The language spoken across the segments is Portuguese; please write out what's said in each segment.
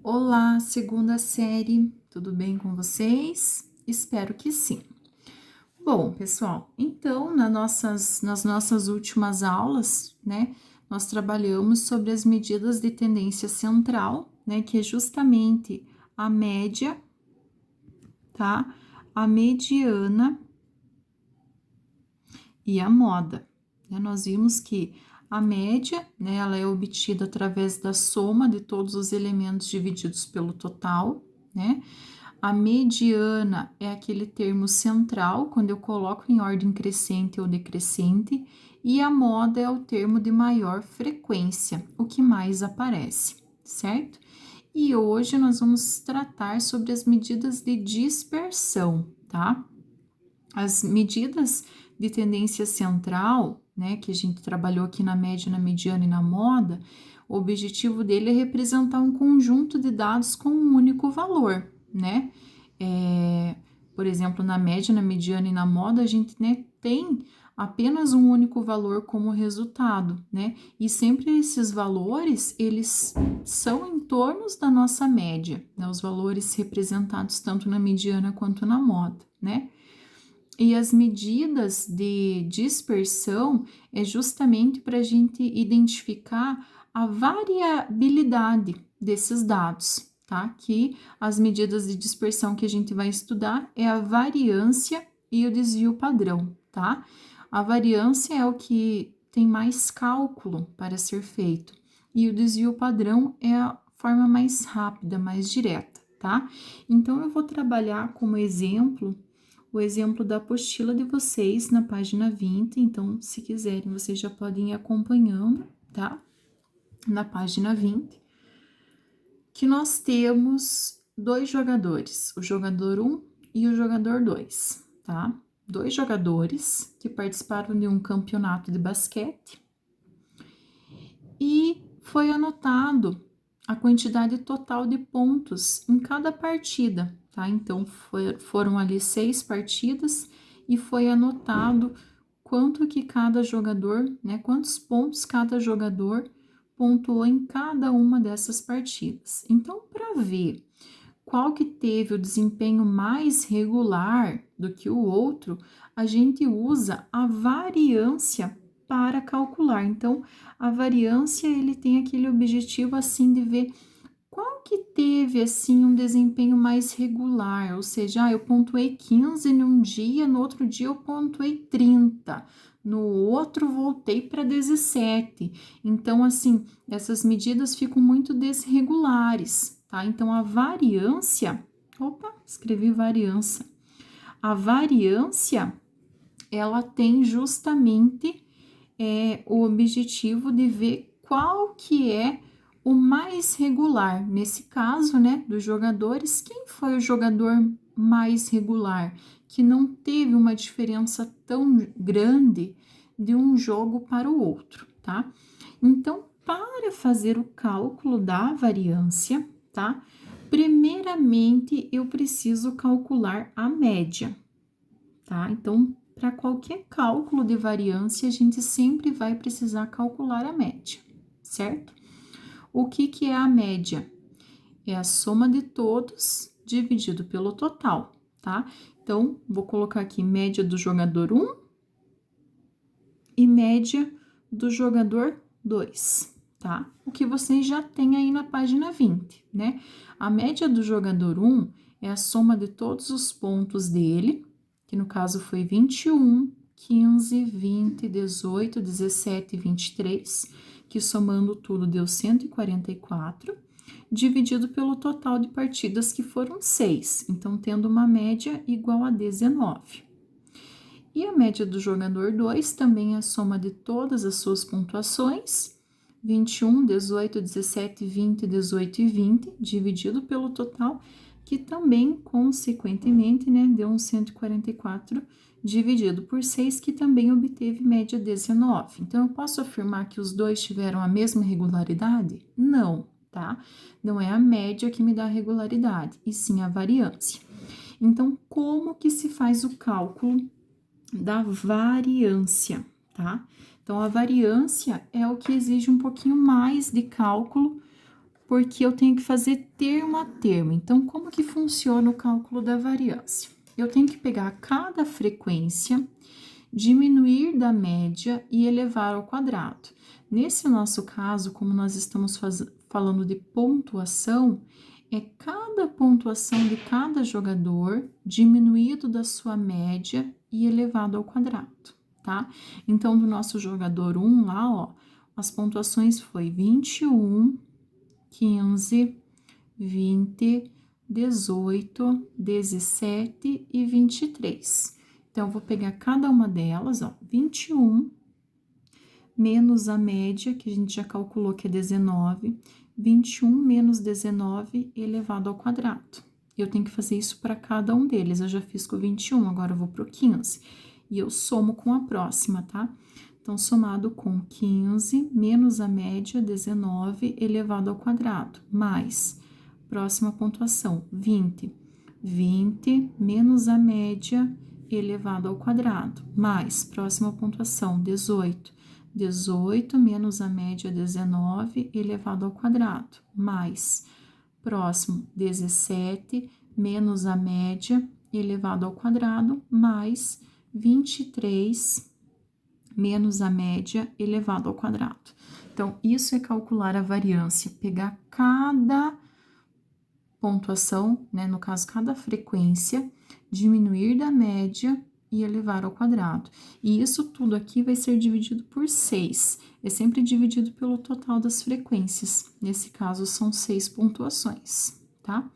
Olá, segunda série, tudo bem com vocês? Espero que sim. Bom, pessoal, então nas nossas últimas aulas, né, nós trabalhamos sobre as medidas de tendência central, né, que é justamente a média, tá? A mediana e a moda. Né? Nós vimos que a média, né, ela é obtida através da soma de todos os elementos divididos pelo total, né? A mediana é aquele termo central, quando eu coloco em ordem crescente ou decrescente, e a moda é o termo de maior frequência, o que mais aparece, certo? E hoje nós vamos tratar sobre as medidas de dispersão, tá? As medidas de tendência central, né, que a gente trabalhou aqui na média, na mediana e na moda, o objetivo dele é representar um conjunto de dados com um único valor, né? Por exemplo, na média, na mediana e na moda, a gente, né, tem apenas um único valor como resultado, né? E sempre esses valores, eles são em torno da nossa média, né? Os valores representados tanto na mediana quanto na moda, né? E as medidas de dispersão é justamente para a gente identificar a variabilidade desses dados, tá? Que as medidas de dispersão que a gente vai estudar é a variância e o desvio padrão, tá? A variância é o que tem mais cálculo para ser feito, e o desvio padrão é a forma mais rápida, mais direta, tá? Então, eu vou trabalhar como exemplo o exemplo da apostila de vocês na página 20, então, se quiserem, vocês já podem ir acompanhando, tá? Na página 20, que nós temos dois jogadores, o jogador 1 e o jogador 2, tá? Dois jogadores que participaram de um campeonato de basquete e foi anotado a quantidade total de pontos em cada partida, tá? Então, foram ali 6 partidas e foi anotado quanto que cada jogador, né? Quantos pontos cada jogador pontuou em cada uma dessas partidas. Então, para ver qual que teve o desempenho mais regular do que o outro, a gente usa a variância para calcular. Então, a variância ele tem aquele objetivo assim de ver qual que teve assim um desempenho mais regular, ou seja, eu pontuei 15 num dia, no outro dia eu pontuei 30, no outro voltei para 17. Então, assim, essas medidas ficam muito desregulares, tá? Então, a variância, escrevi variância. A variância, ela tem justamente o objetivo de ver qual que é o mais regular. Nesse caso, né, dos jogadores, quem foi o jogador mais regular, que não teve uma diferença tão grande de um jogo para o outro, tá? Então, para fazer o cálculo da variância, tá? Primeiramente, eu preciso calcular a média, tá? Então, para qualquer cálculo de variância, a gente sempre vai precisar calcular a média, certo? O que é a média? É a soma de todos dividido pelo total, tá? Então, vou colocar aqui média do jogador 1 e média do jogador 2, tá? O que vocês já têm aí na página 20, né? A média do jogador 1 é a soma de todos os pontos dele, que no caso foi 21, 15, 20, 18, 17 e 23, que somando tudo deu 144, dividido pelo total de partidas que foram 6, então tendo uma média igual a 19. E a média do jogador 2 também é a soma de todas as suas pontuações, 21, 18, 17, 20, 18 e 20, dividido pelo total, que também, consequentemente, né, deu um 144 dividido por 6, que também obteve média 19. Então, eu posso afirmar que os dois tiveram a mesma regularidade? Não, tá? Não é a média que me dá a regularidade, e sim a variância. Então, como que se faz o cálculo da variância, tá? Então, a variância é o que exige um pouquinho mais de cálculo, porque eu tenho que fazer termo a termo. Então, como que funciona o cálculo da variância? Eu tenho que pegar cada frequência, diminuir da média e elevar ao quadrado. Nesse nosso caso, como nós estamos falando de pontuação, é cada pontuação de cada jogador diminuído da sua média e elevado ao quadrado, tá? Então, do nosso jogador 1 lá, ó, as pontuações foi 21, 15, 20, 18, 17 e 23. Então, eu vou pegar cada uma delas, ó, 21 menos a média, que a gente já calculou que é 19, 21 menos 19 elevado ao quadrado. Eu tenho que fazer isso para cada um deles. Eu já fiz com o 21, agora eu vou para o 15. E eu somo com a próxima, tá? Então, somado com 15 menos a média, 19 elevado ao quadrado, mais próxima pontuação, 20. 20 menos a média elevado ao quadrado, mais próxima pontuação, 18. 18 menos a média, 19 elevado ao quadrado, mais próximo, 17 menos a média elevado ao quadrado, mais 23 menos a média elevado ao quadrado. Então, isso é calcular a variância, pegar cada pontuação, né, no caso, cada frequência, diminuir da média e elevar ao quadrado. E isso tudo aqui vai ser dividido por 6. É sempre dividido pelo total das frequências. Nesse caso, são 6 pontuações, tá?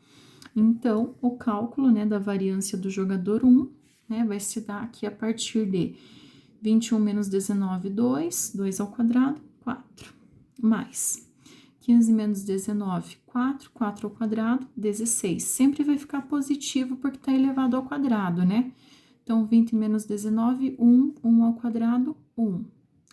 Então, o cálculo, né, da variância do jogador 1, né, vai se dar aqui a partir de 21 menos 19, 2. 2 ao quadrado, 4. Mais 15 menos 19, 4. 4 ao quadrado, 16. Sempre vai ficar positivo porque está elevado ao quadrado, né? Então, 20 menos 19, 1. 1 ao quadrado, 1.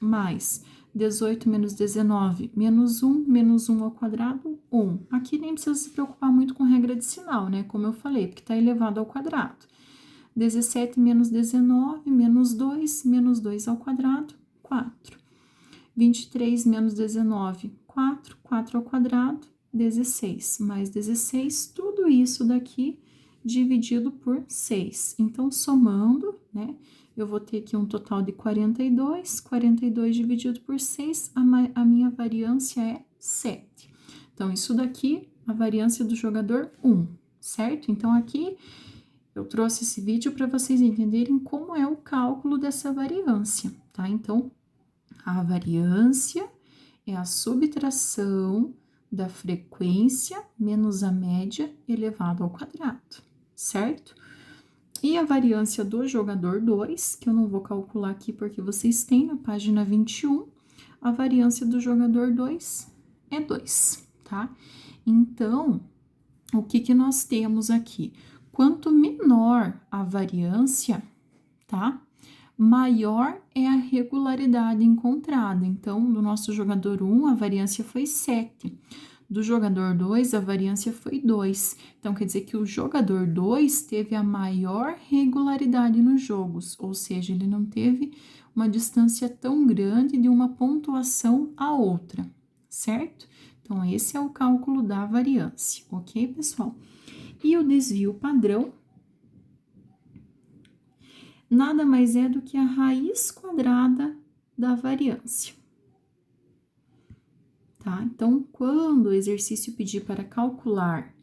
Mais 18 menos 19, menos 1. Menos 1 ao quadrado, 1. Aqui nem precisa se preocupar muito com regra de sinal, né? Como eu falei, porque está elevado ao quadrado. 17 menos 19, menos 2. Menos 2 ao quadrado, 4. 23 menos 19, 4. 4 ao quadrado, 16. Mais 16, tudo isso daqui dividido por 6. Então, somando, né, eu vou ter aqui um total de 42. 42 dividido por 6, a minha variância é 7. Então, isso daqui, a variância do jogador 1, certo? Então, aqui eu trouxe esse vídeo para vocês entenderem como é o cálculo dessa variância, tá? Então, a variância é a subtração da frequência menos a média elevado ao quadrado, certo? E a variância do jogador 2, que eu não vou calcular aqui porque vocês têm na página 21, a variância do jogador 2 é 2, tá? Então, o que nós temos aqui? Quanto menor a variância, tá? Maior é a regularidade encontrada. Então, do nosso jogador 1, a variância foi 7. Do jogador 2, a variância foi 2. Então, quer dizer que o jogador 2 teve a maior regularidade nos jogos, ou seja, ele não teve uma distância tão grande de uma pontuação a outra, certo? Então, esse é o cálculo da variância, ok, pessoal? E o desvio padrão nada mais é do que a raiz quadrada da variância, tá? Então, quando o exercício pedir para calcular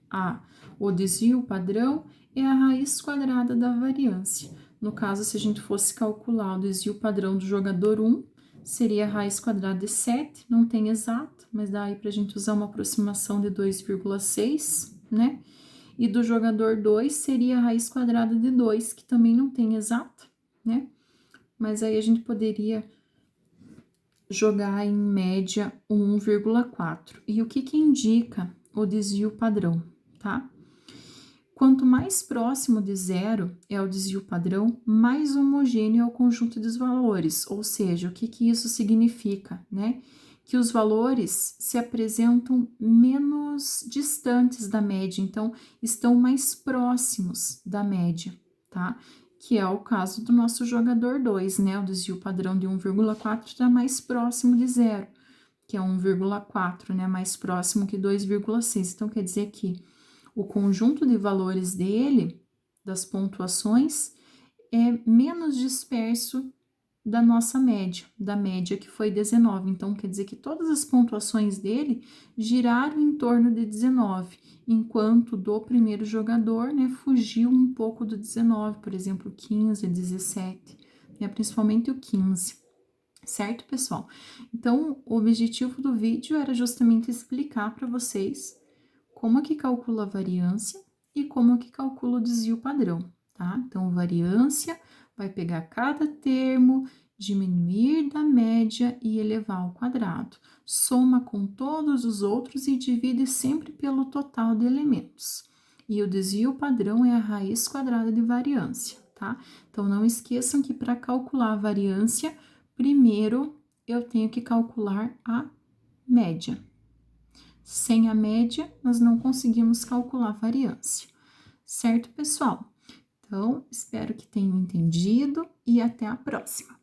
o desvio padrão, é a raiz quadrada da variância. No caso, se a gente fosse calcular o desvio padrão do jogador 1, seria a raiz quadrada de 7, não tem exato, mas dá aí para a gente usar uma aproximação de 2,6, né? E do jogador 2 seria a raiz quadrada de 2, que também não tem exato, né? Mas aí a gente poderia jogar em média 1,4. E o que indica o desvio padrão, tá? Quanto mais próximo de zero é o desvio padrão, mais homogêneo é o conjunto dos valores. Ou seja, o que isso significa, né? Que os valores se apresentam menos distantes da média, então estão mais próximos da média, tá? Que é o caso do nosso jogador 2, né? O desvio padrão de 1,4 está mais próximo de zero, que é 1,4, né, mais próximo que 2,6. Então, quer dizer que o conjunto de valores dele, das pontuações, é menos disperso da nossa média, da média que foi 19. Então, quer dizer que todas as pontuações dele giraram em torno de 19, enquanto do primeiro jogador, né, fugiu um pouco do 19, por exemplo, 15, 17, né, principalmente o 15. Certo, pessoal? Então, o objetivo do vídeo era justamente explicar para vocês como é que calcula a variância e como é que calcula o desvio padrão, tá? Então, variância vai pegar cada termo, diminuir da média e elevar ao quadrado. Soma com todos os outros e divide sempre pelo total de elementos. E o desvio padrão é a raiz quadrada de variância, tá? Então, não esqueçam que para calcular a variância, primeiro eu tenho que calcular a média. Sem a média, nós não conseguimos calcular a variância. Certo, pessoal? Então, espero que tenham entendido e até a próxima.